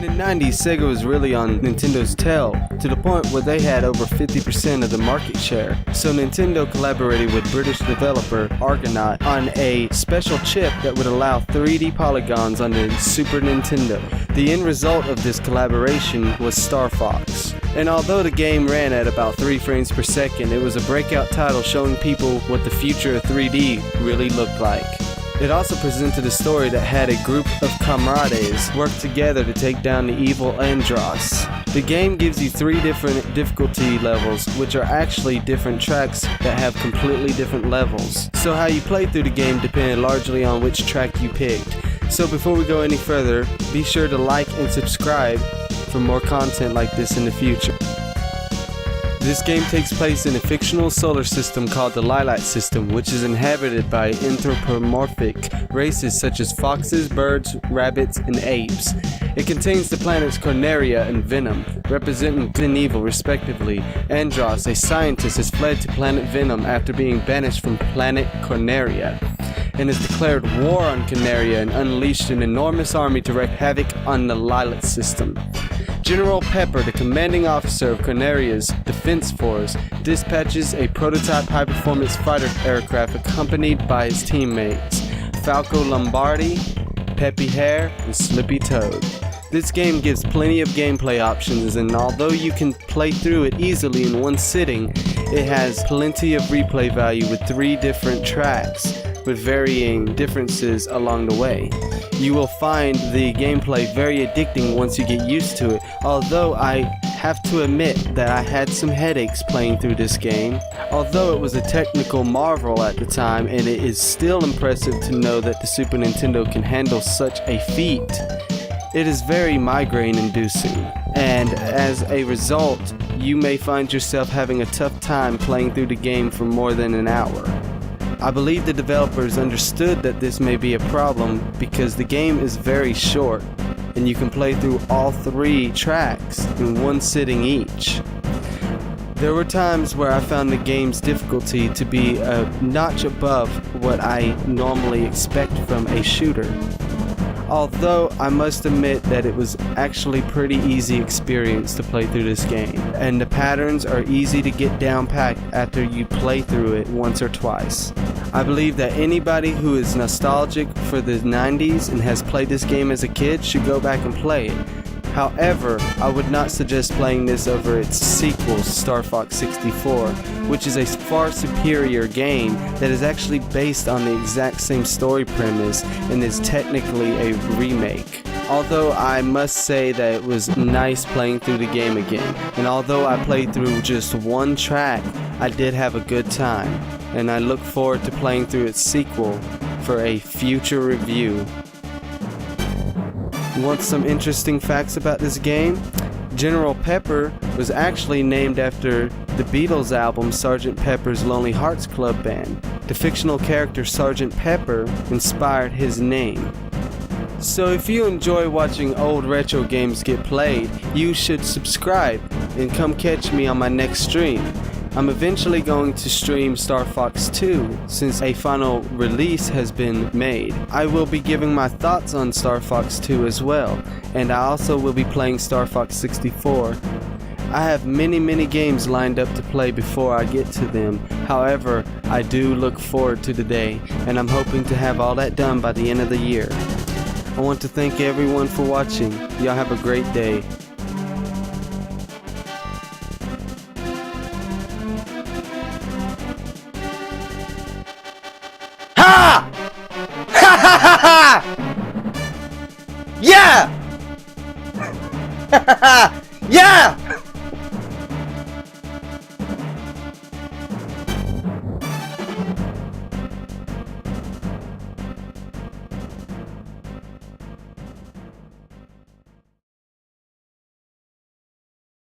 the 90s, Sega was really on Nintendo's tail, to the point where they had over 50% of the market share. So Nintendo collaborated with British developer Argonaut on a special chip that would allow 3D polygons on the Super Nintendo. The end result of this collaboration was Star Fox. And although the game ran at about 3 frames per second, it was a breakout title showing people what the future of 3D really looked like. It also presented a story that had a group of comrades work together to take down the evil Andross. The game gives you 3 different difficulty levels, which are actually different tracks that have completely different levels. So how you play through the game depended largely on which track you picked. So before we go any further, be sure to like and subscribe for more content like this in the future. This game takes place in a fictional solar system called the Lylat system, which is inhabited by anthropomorphic races such as foxes, birds, rabbits, and apes. It contains the planets Corneria and Venom, representing good and evil respectively. Andross, a scientist, has fled to planet Venom after being banished from planet Corneria, and has declared war on Corneria and unleashed an enormous army to wreak havoc on the Lylat system. General Pepper, the commanding officer of Corneria's defense force, dispatches a prototype high-performance fighter aircraft accompanied by his teammates, Falco Lombardi, Peppy Hare, and Slippy Toad. This game gives plenty of gameplay options, and although you can play through it easily in one sitting, it has plenty of replay value with 3 different tracks with varying differences along the way. You will find the gameplay very addicting once you get used to it, although I have to admit that I had some headaches playing through this game. Although it was a technical marvel at the time, and it is still impressive to know that the Super Nintendo can handle such a feat, it is very migraine inducing, and as a result, you may find yourself having a tough time playing through the game for more than an hour. I believe the developers understood that this may be a problem because the game is very short and you can play through all 3 tracks in one sitting each. There were times where I found the game's difficulty to be a notch above what I normally expect from a shooter. Although I must admit that it was actually pretty easy experience to play through this game, and the patterns are easy to get down packed after you play through it once or twice. I believe that anybody who is nostalgic for the 90s and has played this game as a kid should go back and play it. However, I would not suggest playing this over its sequel, Star Fox 64, which is a far superior game that is actually based on the exact same story premise and is technically a remake. Although I must say that it was nice playing through the game again, and although I played through just 1 track, I did have a good time, and I look forward to playing through its sequel for a future review. Want some interesting facts about this game? General Pepper was actually named after the Beatles album Sgt. Pepper's Lonely Hearts Club Band. The fictional character Sgt. Pepper inspired his name. So if you enjoy watching old retro games get played, you should subscribe and come catch me on my next stream. I'm eventually going to stream Star Fox 2 since a final release has been made. I will be giving my thoughts on Star Fox 2 as well, and I also will be playing Star Fox 64. I have many games lined up to play before I get to them. However, I do look forward to the day, and I'm hoping to have all that done by the end of the year. I want to thank everyone for watching. Y'all have a great day. Ha! Ha ha ha ha! Yeah! Yeah!